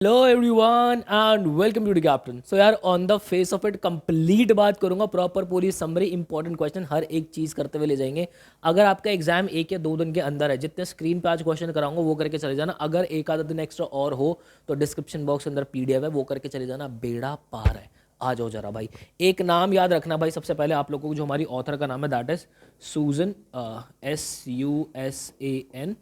Hello everyone and welcome to the captain. So यार on the face of it complete बात करूंगा, proper पूरी summary important question हर एक चीज़ करते हुए ले जाएंगे। अगर आपका एग्जाम 1 या 2 दिन के अंदर है, जितने स्क्रीन पे आज क्वेश्चन कराऊंगा वो करके चले जाना। अगर एक आधा दिन एक्स्ट्रा और हो तो डिस्क्रिप्शन बॉक्स के अंदर पीडीएफ है, वो करके चले जाना। बेड़ा पार है। आ जाओ जरा भाई। एक नाम याद रखना भाई, सबसे पहले आप लोगों को जो हमारी ऑथर का नाम है दैट इज सूजन, SUSAN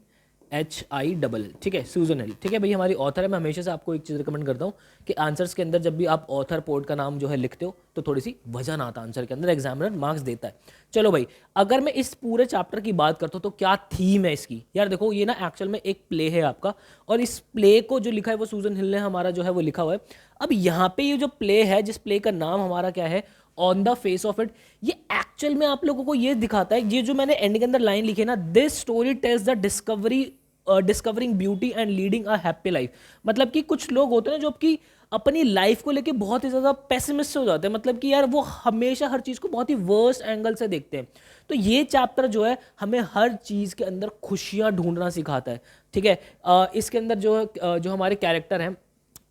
HILL। ठीक है, सूजन हिल। ठीक है भाई, हमारी ऑथर है। मैं हमेशा से आपको एक चीज़ रिकमेंड करता हूँ कि आंसर्स के अंदर जब भी आप ऑथर पोर्ट का नाम जो है लिखते हो तो थोड़ी सी वजन आता है आंसर के अंदर, एग्जामिनर मार्क्स देता है। चलो भाई, अगर मैं इस पूरे चैप्टर की बात करता हूँ तो क्या थीम है इसकी। यार देखो, ये ना एक्चुअल में एक प्ले है आपका, और इस प्ले को जो लिखा है वो सूजन हिल ने हमारा जो है वो लिखा हुआ है। अब यहाँ पे ये जो प्ले है, जिस प्ले का नाम हमारा क्या है, on the face of it, ये एक्चुअल में आप लोगों को ये दिखाता है, ये जो मैंने एंड के अंदर लाइन लिखी है ना, this story tells the discovering beauty and leading a happy life. मतलब कि कुछ लोग होते हैं जो आपकी अपनी लाइफ को लेके बहुत ही ज़्यादा पेसिमिस्ट हो जाते हैं, मतलब कि यार वो हमेशा हर चीज़ को बहुत ही वर्स्ट एंगल से देखते हैं। तो ये चैप्टर जो है हमें हर चीज़ के अंदर खुशियाँ ढूंढना सिखाता है। ठीक है, इसके अंदर जो हमारे कैरेक्टर हैं,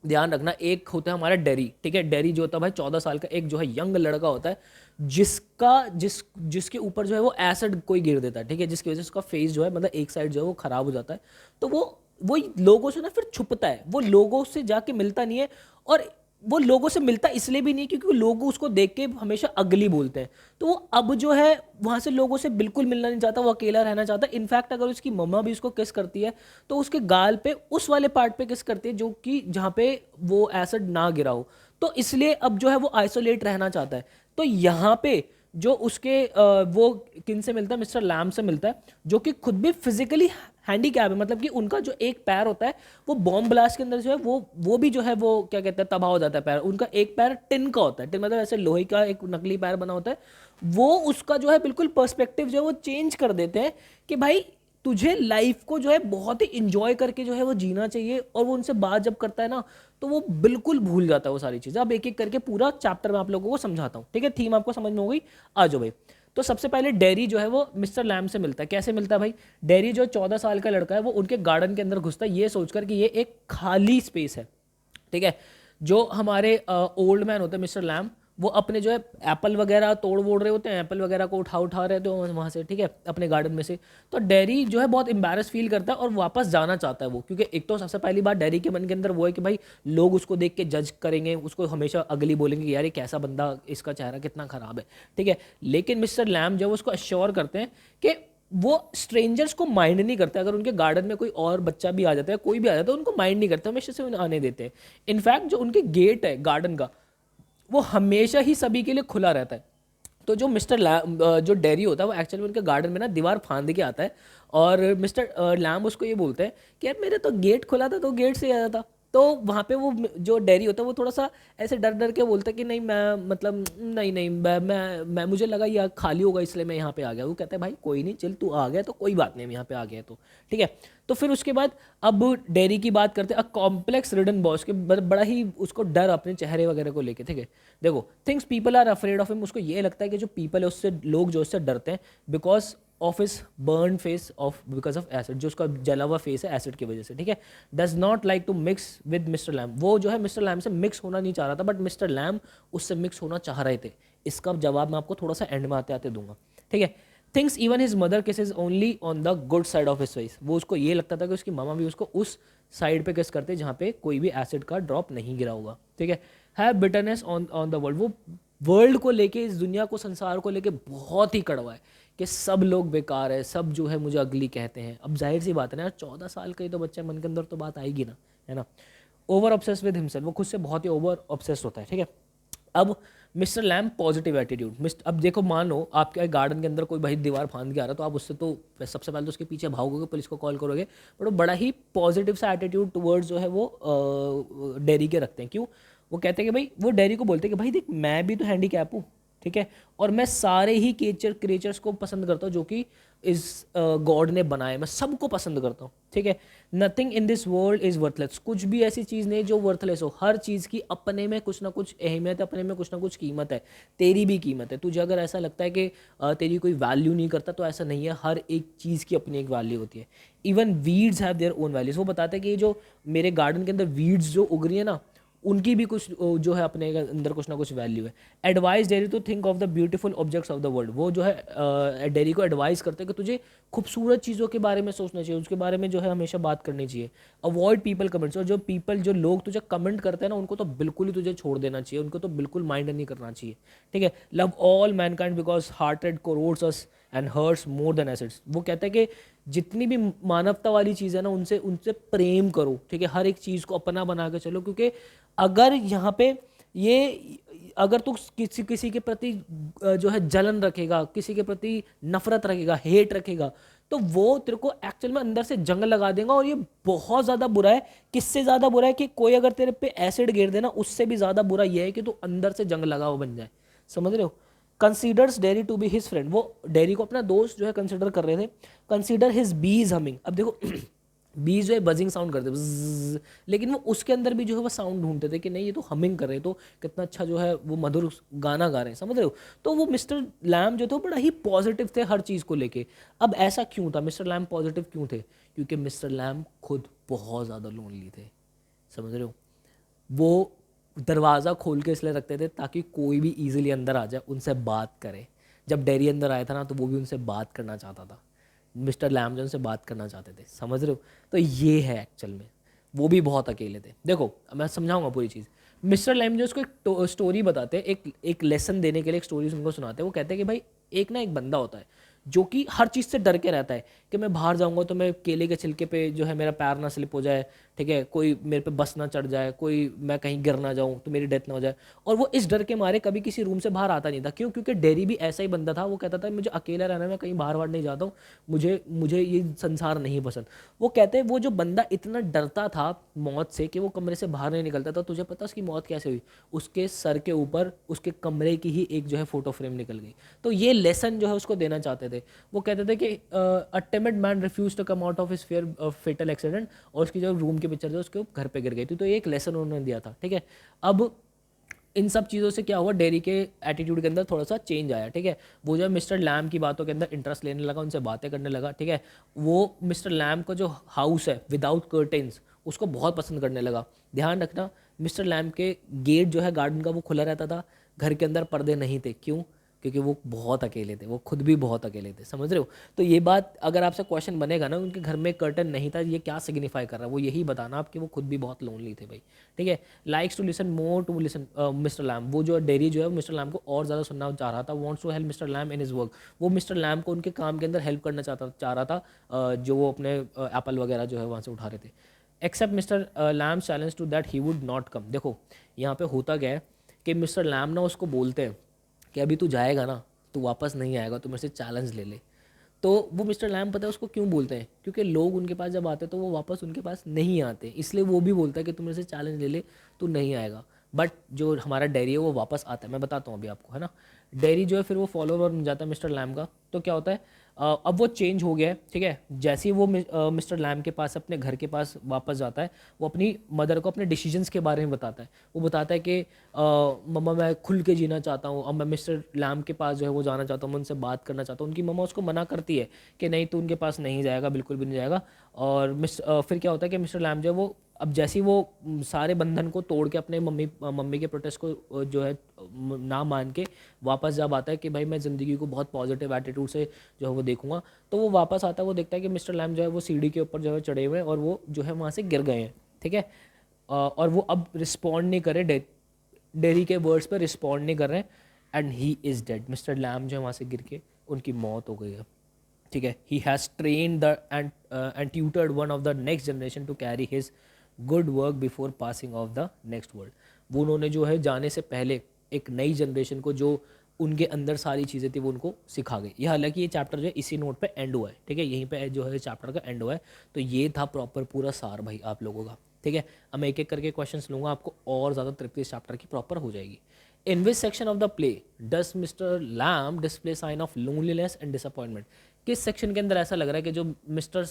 ध्यान रखना, एक होता है हमारा डेरी। ठीक है, डेरी जो होता है भाई 14 साल का एक जो है यंग लड़का होता है, जिसके ऊपर जो है वो एसिड कोई गिर देता है। ठीक है, जिसकी वजह से उसका फेस जो है, मतलब एक साइड जो है वो खराब हो जाता है। तो वो लोगों से ना फिर छुपता है, वो लोगों से जाके मिलता नहीं है। और वो लोगों से मिलता इसलिए भी नहीं क्योंकि लोग उसको देख के हमेशा अगली बोलते हैं। तो वो अब जो है वहां से लोगों से बिल्कुल मिलना नहीं चाहता, वो अकेला रहना चाहता है। इनफैक्ट अगर उसकी मम्मा भी उसको किस करती है तो उसके गाल पे उस वाले पार्ट पे किस करती है जो कि जहाँ पे वो एसिड ना गिरा हो। तो इसलिए अब जो है वो आइसोलेट रहना चाहता है। तो यहाँ पे जो उसके वो किन से मिलता है, मिस्टर लैम से मिलता है, जो कि खुद भी फिजिकली हैंडीकैप है। मतलब कि उनका जो एक पैर होता है वो बॉम्ब ब्लास्ट के अंदर जो है वो भी जो है वो क्या कहते हैं, तबाह हो जाता है पैर। उनका एक पैर टिन का होता है, टिन मतलब ऐसे लोहे का एक नकली पैर बना होता है। वो उसका जो है बिल्कुल पर्सपेक्टिव जो है वो चेंज कर देते हैं कि भाई तुझे लाइफ को जो है बहुत ही इंजॉय करके जो है वो जीना चाहिए। और वो उनसे बात जब करता है ना तो वो बिल्कुल भूल जाता है वो सारी चीज़ें। अब एक एक करके पूरा चैप्टर में आप लोगों को समझाता हूँ। ठीक है, थीम आपको समझ में हो गई। आ जाओ भाई। तो सबसे पहले डेरी जो है वो मिस्टर लैम से मिलता है। कैसे मिलता है भाई? डेरी जो 14 साल का लड़का है वो उनके गार्डन के अंदर घुसता है ये सोचकर कि ये एक खाली स्पेस है। ठीक है, जो हमारे ओल्ड मैन होते हैं मिस्टर लैम, वो अपने जो है एप्पल वगैरह तोड़ वोड़ रहे होते हैं, एप्पल वगैरह को उठा उठा रहे होते हैं वहाँ से। ठीक है, अपने गार्डन में से। तो डेरी जो है बहुत एम्बैरस फील करता है और वापस जाना चाहता है वो, क्योंकि एक तो सबसे पहली बात डेरी के मन के अंदर वो है कि भाई लोग उसको देख के जज करेंगे, उसको हमेशा अगली बोलेंगे कि यार ये कैसा बंदा, इसका चेहरा कितना खराब है। ठीक है, लेकिन मिस्टर लैम जो उसको अश्योर करते हैं कि वो स्ट्रेंजर्स को माइंड नहीं करते। अगर उनके गार्डन में कोई और बच्चा भी आ जाता है, कोई भी आ जाता है, उनको माइंड नहीं करते, हमेशा से उन्हें आने देते हैं। इनफैक्ट जो उनके गेट है गार्डन का, वो हमेशा ही सभी के लिए खुला रहता है। तो जो जो डेरी होता है वो एक्चुअली उनके गार्डन में ना दीवार फांद के आता है। और मिस्टर लैम उसको ये बोलते हैं कि यार मेरे तो गेट खुला था तो गेट से आया था। तो वहाँ पे वो जो डेरी होता है वो थोड़ा सा ऐसे डर डर के बोलता है कि नहीं, मैं मतलब नहीं नहीं, मैं मुझे लगा ये खाली होगा इसलिए मैं यहाँ पे आ गया। वो कहता है भाई कोई नहीं, चल तू आ गया तो कोई बात नहीं, मैं यहाँ पे आ गया तो ठीक है। तो फिर उसके बाद अब डेरी की बात करते हैं। अ कॉम्प्लेक्स रिडन बॉस के बड़ा ही उसको डर अपने चेहरे वगैरह को लेके। ठीक है, देखो, things people are afraid of him. उसको ये लगता है कि जो पीपल है उससे, लोग जो उससे डरते हैं because of his burn face, of because of acid, जो उसका जला हुआ फेस है एसिड की वजह से। ठीक है, does not like to mix with mister Lamb. वो जो है मिस्टर लैम से मिक्स होना नहीं चाह रहा था, बट मिस्टर लैम उससे मिक्स होना चाह रहे थे। इसका जवाब मैं आपको थोड़ा सा एंड में आते आते दूंगा। ठीक है, things even his mother kisses only on the good side of his face. वो उसको ये लगता था कि उसकी मामा भी उसको उस साइड पे किस करते जहाँ पे कोई भी एसिड का ड्रॉप नहीं गिरा होगा। ठीक है, have bitterness on on the world. वो वर्ल्ड को लेके, इस दुनिया को, संसार को लेके बहुत ही कड़वा है कि सब लोग बेकार है, सब जो है मुझे अगली कहते हैं। अब जाहिर सी बात है ना यार, 14 साल का ही तो बच्चा, मन के अंदर तो बात आएगी ना, है ना। ओवर ऑब्सेस विद हिमसेल्फ, वो खुद से बहुत ही ओवर ऑब्सेस होता है। ठीक है, अब मिस्टर लैम पॉजिटिव एटीट्यूड। अब देखो, मान लो आपके गार्डन के अंदर कोई भाई दीवार फांद के आ रहा है तो आप उससे तो सबसे पहले तो उसके पीछे भागोगे, पुलिस को कॉल करोगे, बट वो बड़ा ही पॉजिटिव सा एटीट्यूड टुवर्ड्स जो है वो डेरी के रखते हैं। क्यों? वो कहते हैं कि भाई, वो डेरी को बोलते हैं कि भाई देख, मैं भी तो हैंडी कैप हूँ। ठीक है, और मैं सारे ही क्रिएचर्स को पसंद करता हूँ जो कि इस गॉड ने बनाए, मैं सबको पसंद करता हूँ, ठीक है। Nothing in this world is worthless, कुछ भी ऐसी चीज़ नहीं जो वर्थलेस हो, हर चीज़ की अपने में कुछ ना कुछ अहमियत है, अपने में कुछ ना कुछ कीमत है, तेरी भी कीमत है। तुझे अगर ऐसा लगता है कि तेरी कोई वैल्यू नहीं करता, तो ऐसा नहीं है, हर एक चीज़ की अपनी एक वैल्यू होती है। Even weeds have their own values, वो बताते हैं कि ये जो मेरे गार्डन के अंदर वीड्स जो उग रही है ना, उनकी भी कुछ जो है अपने अंदर कुछ ना कुछ वैल्यू है। Advise Derry to think of the beautiful objects of the world, वो जो है डेरी को एडवाइस करते हैं कि तुझे खूबसूरत चीज़ों के बारे में सोचना चाहिए, उसके बारे में जो है हमेशा बात करनी चाहिए। अवॉइड पीपल कमेंट्स, और जो लोग तुझे कमेंट करते हैं ना, उनको तो बिल्कुल ही तुझे छोड़ देना चाहिए, उनको तो बिल्कुल माइंड नहीं करना चाहिए, ठीक है। Love all mankind because hatred corrodes us and hurts more than acids, वो कहते हैं कि जितनी भी मानवता वाली चीज़ है ना, उनसे उनसे प्रेम करो, ठीक है, हर एक चीज़ को अपना बना के चलो, क्योंकि अगर यहाँ पे ये अगर तू किसी के प्रति जो है जलन रखेगा, किसी के प्रति नफरत रखेगा, हेट रखेगा, तो वो तेरे को एक्चुअल में अंदर से जंग लगा देगा। और ये बहुत ज़्यादा बुरा है। किससे ज़्यादा बुरा है कि कोई अगर तेरे पे एसिड गिर देना, उससे भी ज़्यादा बुरा ये है कि तू अंदर से जंग लगा हुआ बन जाए, समझ रहे हो। Considers Derry to be his friend, वो डेरी को अपना दोस्त जो है कंसिडर कर रहे थे। कंसीडर हिज बीज हमिंग, अब देखो बीज जो है बजिंग साउंड करते हैं, लेकिन वो उसके अंदर भी जो है वो साउंड ढूंढते थे कि नहीं ये तो हमिंग कर रहे हैं, तो कितना अच्छा जो है वो मधुर गाना गा रहे हैं, समझ रहे हो। तो वो मिस्टर लैम जो थे बड़ा ही पॉजिटिव थे हर चीज़ को लेके। अब ऐसा क्यों था, मिस्टर लैम पॉजिटिव क्यों थे? क्योंकि मिस्टर लैम खुद बहुत ज़्यादा लोनली थे, समझ रहे हो। वो दरवाज़ा खोल के इसलिए रखते थे ताकि कोई भी इजीली अंदर आ जाए, उनसे बात करे। जब डेरी अंदर आया था ना, तो वो भी उनसे बात करना चाहता था, मिस्टर लैम जो उनसे बात करना चाहते थे, समझ रहे हो। तो ये है एक्चुअल में, वो भी बहुत अकेले थे। देखो मैं समझाऊंगा पूरी चीज़। मिस्टर लैम जो उसको एक स्टोरी बताते हैं, एक लेसन देने के लिए एक स्टोरी उनको सुनाते हैं। वो कहते हैं कि भाई एक बंदा होता है जो कि हर चीज़ से डर के रहता है कि मैं बाहर जाऊंगा तो मैं केले के छिलके पे जो है मेरा पैर ना स्लिप हो जाए, ठीक है, कोई मेरे पे बस ना चढ़ जाए, कोई मैं कहीं गिर ना जाऊं तो मेरी डेथ ना हो जाए। और वो इस डर के मारे कभी किसी रूम से बाहर आता नहीं था। क्यों? क्योंकि डेरी भी ऐसा ही बंदा था। वो कहता था मुझे अकेला रहना, मैं कहीं बाहर बाहर नहीं जाता हूँ, मुझे मुझे ये संसार नहीं पसंद। वो कहते हैं वो जो बंदा इतना डरता था मौत से कि वो कमरे से बाहर नहीं निकलता था, तुझे पता उसकी मौत कैसे हुई? उसके सर के ऊपर उसके कमरे की ही एक जो है फोटो फ्रेम निकल गई। तो ये लेसन जो है उसको देना चाहते थे। वो कहते थे कि a timid man refuse to come out of his fear of fatal accident, और उसकी जो रूम की पिक्चर थी उसके घर पे गिर गई थी। तो एक लेसन उन्होंने दिया था, ठीक है। अब इन सब चीज़ों से क्या हुआ, डेरी के एटीट्यूड के अंदर थोड़ा सा चेंज आया, ठीक है। वो जो है मिस्टर लैम की बातों के अंदर इंटरेस्ट लेने लगा, उनसे बातें करने लगा, ठीक है। वो मिस्टर लैम का जो हाउस है विदाउट कर्टेन्स, उसको बहुत पसंद करने लगा। ध्यान रखना, मिस्टर लैम के गेट जो है गार्डन का वो खुला रहता था, घर के अंदर पर्दे नहीं थे। क्यों? क्योंकि वो बहुत अकेले थे, वो खुद भी बहुत अकेले थे, समझ रहे हो। तो ये बात अगर आपसे क्वेश्चन बनेगा ना उनके घर में कर्टन नहीं था, ये क्या सिग्निफाई कर रहा है, वो यही बताना आपके वो खुद भी बहुत लोनली थे भाई, ठीक है। Likes to listen more to listen mister Lamb, वो जो डेरी जो है मिस्टर लैम को और ज़्यादा सुनना चाह रहा था। Wants to help mister Lamb in his work, वो मिस्टर लैम को उनके काम के अंदर हेल्प करना चाह रहा था, जो वो अपने एप्पल वगैरह जो है वहाँ से उठा रहे थे। Accept mister Lamb challenge to that he would not come. देखो यहाँ पे होता क्या है कि मिस्टर लैम ना उसको बोलते हैं कि अभी तू जाएगा ना, तू वापस नहीं आएगा, तो मेरे से चैलेंज ले ले। तो वो मिस्टर लैम पता है उसको क्यों बोलते हैं? क्योंकि लोग उनके पास जब आते हैं तो वो वापस उनके पास नहीं आते, इसलिए वो भी बोलता है कि तू मेरे से चैलेंज ले ले, तू नहीं आएगा। बट जो हमारा डेरी है वो वापस आता है, मैं बताता हूँ अभी आपको, है ना। डेरी जो है फिर वो फॉलोवर बन जाता है मिस्टर लैम का। तो क्या होता है, अब वो चेंज हो गया है, ठीक है। जैसे ही वो मिस्टर लैम के पास अपने घर के पास वापस जाता है, वो अपनी मदर को अपने डिसीजंस के बारे में बताता है। वो बताता है कि मम्मा मैं खुल के जीना चाहता हूँ, अब मैं मिस्टर लैम के पास जो है वो जाना चाहता हूँ, मैं उनसे बात करना चाहता हूँ। उनकी मम्मा उसको मना करती है कि नहीं तू उनके पास नहीं जाएगा, बिल्कुल भी नहीं जाएगा। और फिर क्या होता है कि मिस्टर लैम जो है वो अब जैसे ही वो सारे बंधन को तोड़ के अपने मम्मी के प्रोटेस्ट को जो है ना मान के वापस जब आता है कि भाई मैं ज़िंदगी को बहुत पॉजिटिव एटीट्यूड से जो है वो देखूंगा, तो वो वापस आता है। वो देखता है कि मिस्टर लैम जो है वो सीढ़ी के ऊपर जो है चढ़े हुए हैं और वो जो है वहाँ से गिर गए हैं, ठीक है। और वो अब रिस्पॉन्ड नहीं करे, डेरी के वर्ड्स पर रिस्पॉन्ड नहीं कर रहे हैं, and he is dead. Mister Lamb जो है वहाँ से गिर के उनकी मौत हो गई है, ठीक है। He has train the and tutored one of the next generation to carry his good work before passing of the next world. वो उन्होंने जो है जाने से पहले एक नई जनरेशन को जो उनके अंदर सारी चीज़ें थी वो उनको सिखा गई। ये हालांकि ये चैप्टर जो है इसी नोट पे एंड हुआ है, ठीक है, यहीं पे जो है चैप्टर का एंड हुआ है। तो ये था प्रॉपर पूरा सार भाई आप लोगों का, ठीक है, अब मैं एक एक करके क्वेश्चंस लूंगा, आपको और ज़्यादा तृप्ति इस चैप्टर की प्रॉपर हो जाएगी। In which section of the play does Mr Lamb display sign of loneliness and disappointment? किस सेक्शन के अंदर ऐसा लग रहा है कि जो मिस्टर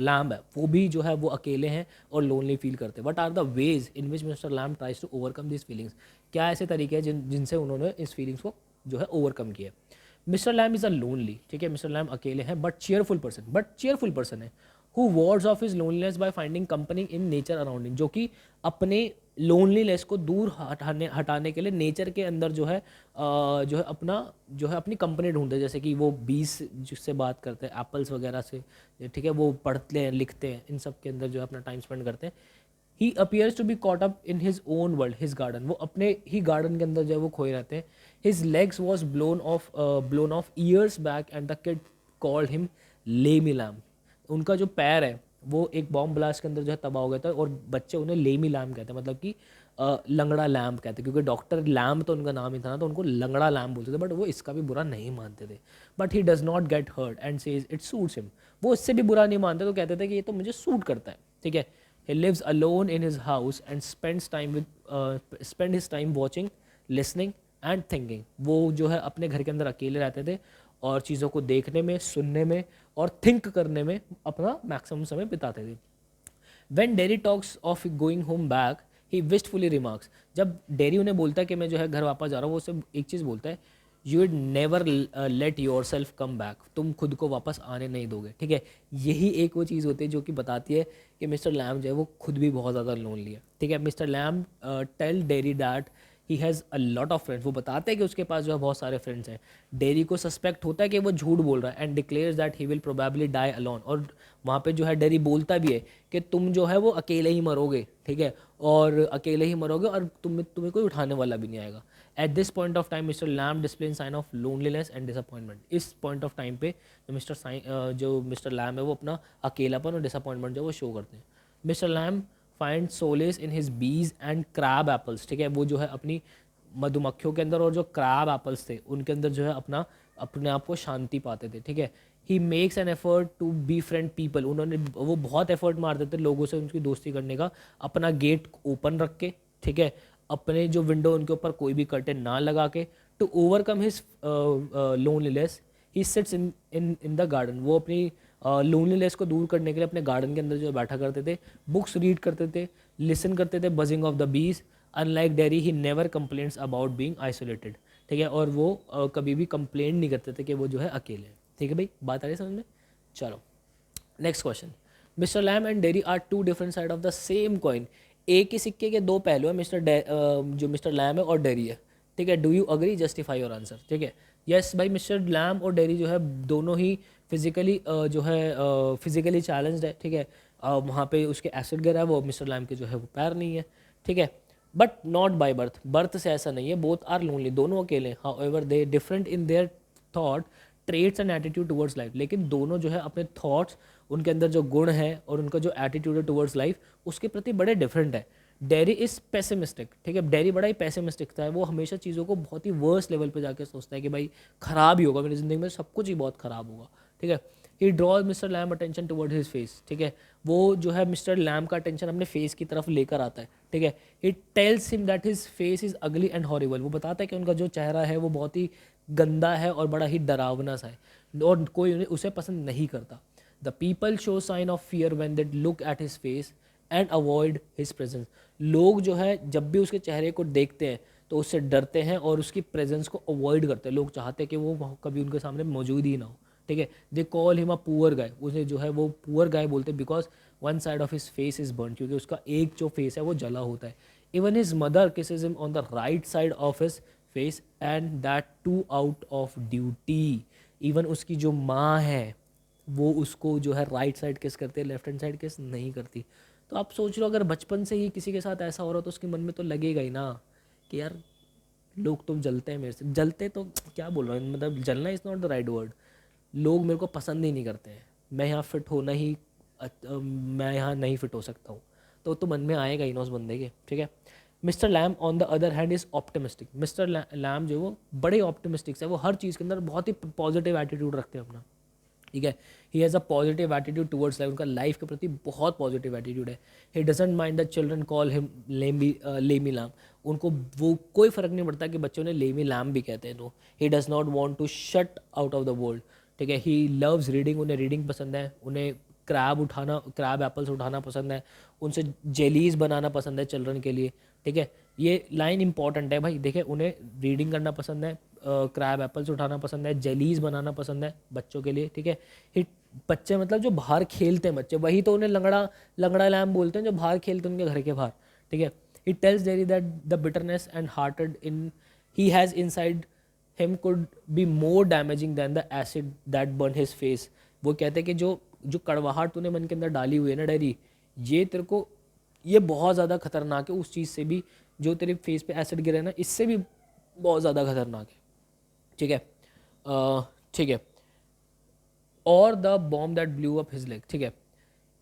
लैम्ब है वो भी जो है वो अकेले हैं और लोनली फील करते हैं? What are the ways in which mister Lamb tries to overcome this feelings? क्या ऐसे तरीके हैं जिनसे उन्होंने इस फीलिंग्स को जो है ओवरकम किया? Mister Lamb is a lonely, ठीक है, मिस्टर लैम्ब अकेले हैं बट चेयरफुल पर्सन है, who wards off his loneliness by finding company in nature around him, जो कि अपने लोनलीनेस को दूर हटाने के लिए नेचर के अंदर जो है अपना जो है अपनी कंपनी ढूंढते हैं, जैसे कि वो बीज जिससे बात करते हैं, एप्पल्स वगैरह से, ठीक है, वो पढ़ते हैं, लिखते हैं, इन सब के अंदर जो है अपना टाइम स्पेंड करते हैं। He appears to be caught up in his own world, his garden, वो अपने ही गार्डन के अंदर जो है वो खोए रहते हैं। His legs was blown off years back and the kid called him lamey Lamb, उनका जो पैर है वो एक बॉम्ब ब्लास्ट के अंदर जो है तबाह हो गया था और बच्चे उन्हें लेमी लैम कहते हैं, मतलब कि लंगड़ा लैम्प कहते हैं, क्योंकि डॉक्टर लैम तो उनका नाम ही था ना, तो उनको लंगड़ा लैम बोलते थे, बट वो इसका भी बुरा नहीं मानते थे। But he does not get hurt and says it suits him, वो इससे भी बुरा नहीं मानते, तो कहते थे कि ये तो मुझे सूट करता है, ठीक है। He lives alone in his house and spend his time watching, listening and thinking, वो जो है अपने घर के अंदर अकेले रहते थे और चीज़ों को देखने में, सुनने में और थिंक करने में अपना मैक्सिमम समय बिताते थे। When Derry talks of going home back, he wistfully remarks, जब डेरी उन्हें बोलता है कि मैं जो है घर वापस जा रहा हूँ, वो उससे एक चीज़ बोलता है, you would never let your self come back, तुम खुद को वापस आने नहीं दोगे, ठीक है। यही एक वो चीज़ होती है जो कि बताती है कि मिस्टर लैम जो है वो खुद भी बहुत ज़्यादा लोनली है, ठीक है। Mister Lamb tell Derry that he has a lot of friends, वो बताते हैं कि उसके पास जो है बहुत सारे फ्रेंड्स हैं। डेरी को सस्पेक्ट होता है कि वो झूठ बोल रहा है and declares that he will probably die alone, और वहाँ पे जो है डेरी बोलता भी है कि तुम जो है वो अकेले ही मरोगे, ठीक है, और अकेले ही मरोगे और तुम्हें कोई उठाने वाला भी नहीं आएगा। At this point of time mister Lamb display sign of loneliness and disappointment, इस पॉइंट ऑफ टाइम पे जो मिस्टर लैम है वो अपना अकेलापन और डिसअपॉइंटमेंट जो वो शो करते हैं। Mister Lamb find solace in his bees and crab apples, ठीक है, वो जो है अपनी मधुमक्खियों के अंदर और जो क्रैब एप्पल्स थे उनके अंदर जो है अपने आप को शांति पाते थे, ठीक है। He makes an effort to be friend people, वो बहुत एफर्ट मारते थे लोगों से उनकी दोस्ती करने का, अपना गेट ओपन रख के, ठीक है, अपने जो विंडो उनके ऊपर कोई भी कर्टेन ना लगा के। To overcome his loneliness he sits in the garden, वो अपनी लोनलीनेस को दूर करने के लिए अपने गार्डन के अंदर जो बैठा करते थे, बुक्स रीड करते थे, लिसन करते थे buzzing of the bees. Unlike dairy he never complaints about being isolated, ठीक है, और वो कभी भी कंप्लेंट नहीं करते थे कि वो जो है अकेले हैं, ठीक है भाई, बात आ रही है समझ में। चलो next question, mister Lamb and Derry are two different side of the same coin, एक ही सिक्के के दो पहलू है, जो मिस्टर लैम है और डेरी है, ठीक है। Do you agree, justify your answer, ठीक है। यस भाई, मिस्टर लैम और डेरी जो है दोनों ही फिजिकली जो है फिजिकली चैलेंज्ड है, ठीक है। वहाँ पे उसके एसिड गिरा है, वो मिस्टर लैम के जो है वो पैर नहीं है, ठीक है, but not by birth, birth से ऐसा नहीं है, बोथ आर लोनली, दोनों अकेले, however they different in their thought, traits and attitude towards life, लेकिन दोनों जो है अपने थॉट्स, उनके अंदर जो गुण है और उनका जो एटीट्यूड है टुवर्ड्स लाइफ उसके प्रति बड़े डिफरेंट है। डेरी इज पेसिमिस्टिक, ठीक है, डेरी बड़ा ही पेसिमिस्टिक था, वो हमेशा चीज़ों को बहुत ही वर्स्ट लेवल पे जाके सोचता है कि भाई खराब ही होगा, मेरी ज़िंदगी में सब कुछ ही बहुत ख़राब होगा, ठीक है। He draws mister Lamb attention toward his face, ठीक है, वो जो है मिस्टर लैम का अटेंशन अपने फेस की तरफ लेकर आता है, ठीक है। He tells him that his face is ugly and horrible, वो बताता है कि उनका जो चेहरा है वो बहुत ही गंदा है और बड़ा ही डरावना सा है और कोई उसे पसंद नहीं करता। The people show sign of fear when they look at his face and avoid his presence, लोग जो है जब भी उसके चेहरे को देखते हैं तो उससे डरते हैं और उसकी प्रेजेंस को अवॉइड करते हैं, लोग चाहते हैं कि वो कभी उनके सामने मौजूद ही ना हो, ठीक है। They call him a poor guy, उसे जो है वो पुअर गाय बोलते हैं because one side of his face is burn, क्योंकि उसका एक जो फेस है वो जला होता है। Even his mother kisses him on the right side of his face and that too out of duty, even उसकी जो माँ है वो उसको जो है राइट साइड किस करती है, लेफ्ट हैंड साइड किस नहीं करती। तो आप सोच लो अगर बचपन से ही किसी के साथ ऐसा हो रहा तो उसके मन में तो लगेगा ही ना कि यार लोग तो जलते हैं मेरे से, जलते तो क्या बोल रहा हूँ, मतलब जलना is not the right word, लोग मेरे को पसंद ही नहीं करते हैं, मैं यहाँ फिट होना ही मैं यहाँ नहीं फिट हो सकता हूँ, तो मन में आएगा ही ना उस बंदे के, ठीक है। Mister Lamb on the other hand is optimistic, mister Lamb जो वो बड़े ऑप्टिमिस्टिक्स है, वो हर चीज़ के अंदर बहुत ही पॉजिटिव एटीट्यूड रखते हैं अपना, ठीक है। He has a positive attitude towards life, उनका लाइफ के प्रति बहुत पॉजिटिव एटीट्यूड है। He doesn't mind the children call him lamey Lamb, उनको वो कोई फ़र्क नहीं पड़ता कि बच्चों ने लेमी लैम भी कहते हैं तो। He does not want to shut out of the world, ठीक है। ही लव्स रीडिंग, उन्हें रीडिंग पसंद है, उन्हें क्रैब एप्पल्स उठाना पसंद है, उनसे जेलीज बनाना पसंद है चिल्ड्रन के लिए, ठीक है। ये लाइन इंपॉर्टेंट है भाई, देखे उन्हें रीडिंग करना पसंद है, क्रैब एप्पल्स उठाना पसंद है, जेलीज बनाना पसंद है बच्चों के लिए, ठीक है। हिट बच्चे मतलब जो बाहर खेलते हैं बच्चे, वही तो उन्हें लंगड़ा लंगड़ा लैम बोलते हैं, जो बाहर खेलते हैं उनके घर के बाहर, ठीक है। He tells Derry that the bitterness and hatred in he has inside him could be more damaging than the acid that burn his face. वो कहते हैं कि जो जो कड़वाहट तूने मन के अंदर डाली हुई है ना डेरी, ये तेरे को ये बहुत ज़्यादा खतरनाक है उस चीज़ से भी, जो तेरे फेस पे एसिड गिरा है ना, इससे भी बहुत ज़्यादा खतरनाक है, ठीक है। ठीक है। और the bomb that blew up his leg, ठीक है।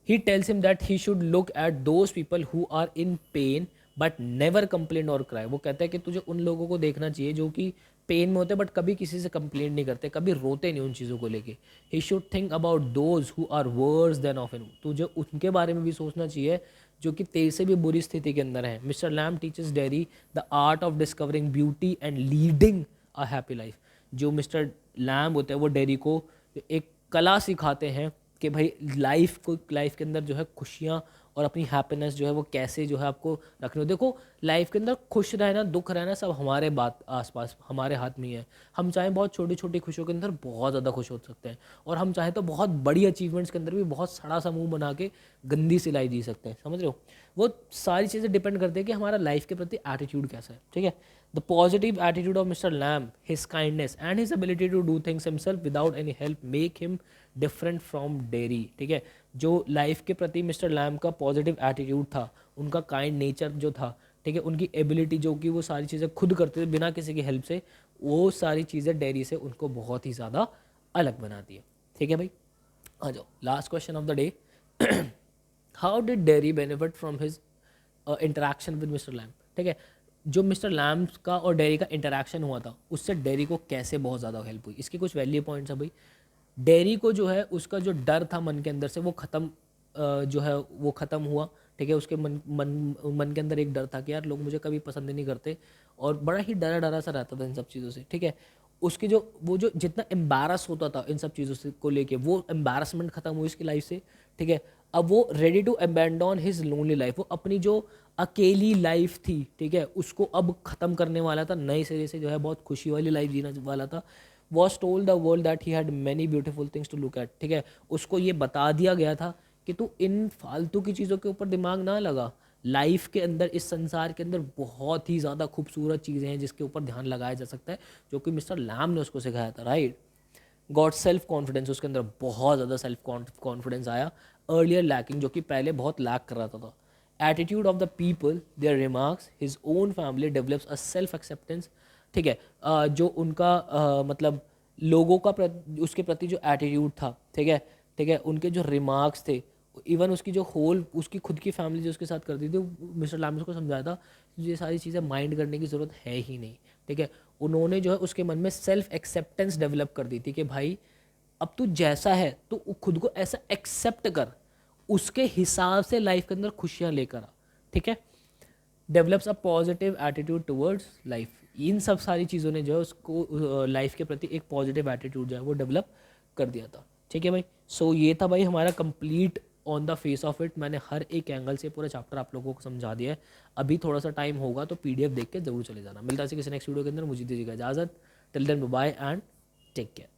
He tells him that he should look at those people who are in pain but never complain or cry. वो कहता है कि तुझे उन लोगों को देखना चाहिए जो कि पेन में होते हैं बट कभी किसी से कंप्लेन नहीं करते, कभी रोते नहीं उन चीज़ों को लेके। He should think about those who are worse than off in, तुझे उनके बारे में भी सोचना चाहिए जो कि तेरे से भी बुरी स्थिति के अंदर है। Mister Lamb teaches Derry the art of discovering beauty and leading a happy life. जो मिस्टर लैम होते हैं वो डेरी को एक कला सिखाते हैं कि भाई लाइफ के अंदर जो है खुशियाँ और अपनी हैप्पीनेस जो है वो कैसे जो है आपको रखनी हो। देखो लाइफ के अंदर खुश रहना दुख रहना सब हमारे बात आसपास हमारे हाथ में ही है। हम चाहे बहुत छोटी छोटी खुशियों के अंदर बहुत ज़्यादा खुश हो सकते हैं, और हम चाहे तो बहुत बड़ी अचीवमेंट्स के अंदर भी बहुत सड़ा सा मुंह बना के गंदी सिलाई जी सकते हैं, समझ रहे हो। वो सारी चीज़ें डिपेंड करती है कि हमारा लाइफ के प्रति एटीट्यूड कैसा है, ठीक है। The positive attitude of mister Lamb, his kindness and his ability to do things himself without any help make him different from Derry, ठीक है। जो लाइफ के प्रति मिस्टर लैम का पॉजिटिव एटीट्यूड था, उनका काइंड नेचर जो था, ठीक है, उनकी एबिलिटी जो कि वो सारी चीज़ें खुद करते थे बिना किसी की हेल्प से, वो सारी चीज़ें डेरी से उनको बहुत ही ज़्यादा अलग बनाती है, ठीक है भाई। आ जाओ last question of the day. How did Derry benefit from his interaction with mister Lamb, ठीक है। जो मिस्टर लैम का और डेरी का इंटरेक्शन हुआ था उससे डेरी को कैसे बहुत ज़्यादा हेल्प हुई, इसके कुछ वैल्यू पॉइंट्स है भाई। डेरी को जो है उसका जो डर था मन के अंदर से वो ख़त्म जो है वो ख़त्म हुआ, ठीक है। उसके मन के अंदर एक डर था कि यार लोग मुझे कभी पसंद नहीं करते, और बड़ा ही डरा डरा सा रहता था इन सब चीज़ों से, ठीक है। उसकी जो वो जो जितना एम्बैरस होता था इन सब चीज़ों से को लेके, वो एम्बैरसमेंट ख़त्म हुई इसकी लाइफ से, ठीक है। अब वो ready to abandon his lonely life, वो अपनी जो अकेली लाइफ थी, ठीक है, उसको अब ख़त्म करने वाला था, नए सिरे से जो है बहुत खुशी वाली लाइफ जीना वाला था। Was told the world that he had many beautiful things to look at, ठीक है। उसको ये बता दिया गया था कि तू इन फालतू की चीज़ों के ऊपर दिमाग ना लगा, लाइफ के अंदर इस संसार के अंदर बहुत ही ज़्यादा खूबसूरत चीज़ें हैं जिसके ऊपर ध्यान लगाया जा सकता है, जो कि मिस्टर लैम ने उसको सिखाया था, राइट। गॉड सेल्फ कॉन्फिडेंस, उसके अंदर बहुत ज़्यादा सेल्फ कॉन्फिडेंस आया, अर्लियर लैकिंग जो कि पहले बहुत लैक कर रहा था। Attitude of the people, their remarks, his own family develops a self acceptance, ठीक है। जो उनका मतलब लोगों का उसके प्रति जो एटीट्यूड था, ठीक है, ठीक है, उनके जो रिमार्क्स थे, इवन उसकी जो होल उसकी खुद की फैमिली जो उसके साथ करती थी, मिस्टर लैम को समझाया था ये सारी चीज़ें माइंड करने की ज़रूरत है ही नहीं, ठीक है। उन्होंने जो है उसके मन में सेल्फ एक्सेप्टेंस डेवलप कर दी थी कि भाई अब तू जैसा है तो खुद को ऐसा एक्सेप्ट कर, उसके हिसाब से लाइफ के अंदर खुशियाँ लेकर आ, ठीक है। Develops a positive attitude towards life, इन सब सारी चीज़ों ने जो है उसको लाइफ के प्रति एक पॉजिटिव एटीट्यूड जो है वो डेवलप कर दिया था, ठीक है भाई। सो ये था भाई हमारा complete on the face of it, मैंने हर एक एंगल से पूरा चैप्टर आप लोगों को समझा दिया है। अभी थोड़ा सा टाइम होगा तो पीडीएफ देख के जरूर चले जाना। मिलता है किसी नेक्स्ट वीडियो के अंदर, मुझे दीजिएगा इजाज़त। Till then bye and take care.